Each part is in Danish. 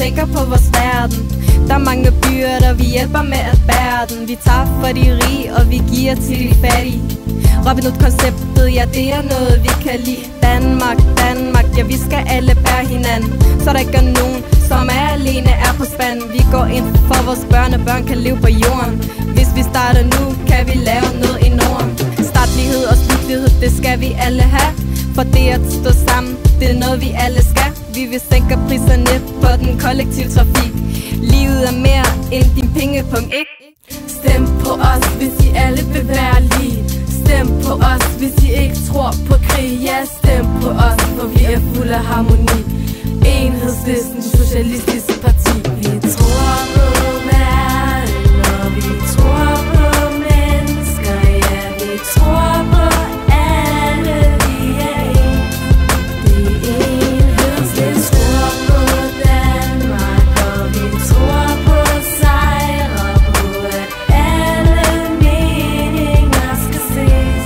tænker på vores verden. Der er mange byer, der vi hjælper med at bære den. Vi tager for de rige, og vi giver til de fattige. Robin Hood-konceptet, ja det er noget vi kan lide. Danmark, Danmark, ja vi skal alle bære hinanden. Så der ikke er nogen, som er alene er på spanden. Vi går ind for vores børn kan leve på jorden. Hvis vi starter nu, kan vi lave noget enormt. Startlighed og slutlighed, det skal vi alle have. For det at stå sammen, det er noget vi alle skal. Vi vil sænke priserne på den kollektive trafik. Livet er mere end din pengepunkt, ikke? Stem på os, hvis I alle vil være lige. Stem på os, hvis I ikke tror på krig. Ja, stem på os, for vi er fulde af harmoni. Enhedslisten, Socialistisk Parti. Vi tror på verden, og vi tror på mennesker. Ja, vi tror på alle, vi er en. Det er enhedslisten. Vi tror på Danmark, og vi tror på sejre, på at alle meninger skal ses.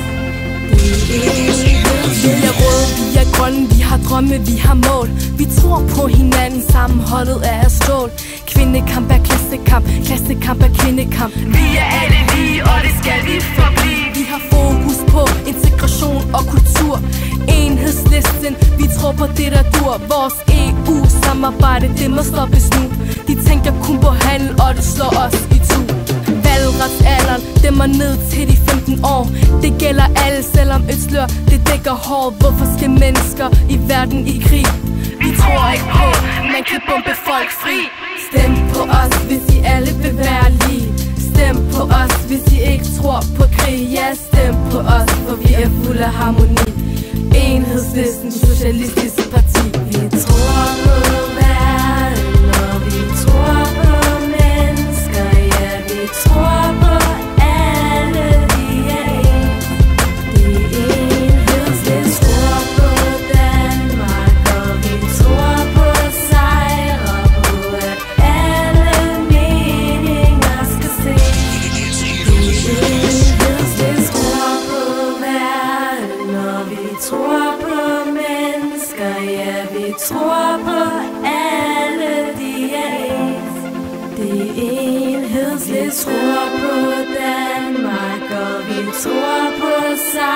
Det er enhedslisten. Vi er røde, vi er grønne, vi har drømme, vi har mål. Vi tror på hinanden, sammenholdet er af stål. Kvindekamp er klassekamp, klassekamp er kvindekamp. Vi er alle lige, og det skal vi forblive. Vi har fokus på integration og kultur. Enhedslisten, vi tror på det der dur. Vores EU-samarbejde, det må stoppes nu. De tænker kun på handel, og det slår os i tu. Valgretsalderen, den må ned til de 15 år. Det gælder alle, selvom et slør, det dækker hår. Hvorfor skal mennesker i verden i krig? Vi tror ikke på, man kan bombe folk fri. Stem på os, hvis I alle vil være lige. Stem på os, hvis I ikke tror på krig. Ja, stem på os, for vi er fulde af harmoni. Enhedslisten, Socialistisk Parti. Vi tror på verden, og vi tror på mennesker. Ja, vi tror på alle, vi er en. Det er enhedslisten. Tror på Danmark, og vi tror på sejre, på at alle meninger skal ses. Det er enhedslisten. Tror på verden, og vi tror på mennesker. Ja, vi tror på alle, de er ens. Det er enhedslisten. Tror på Danmark, og vi tror på sejre.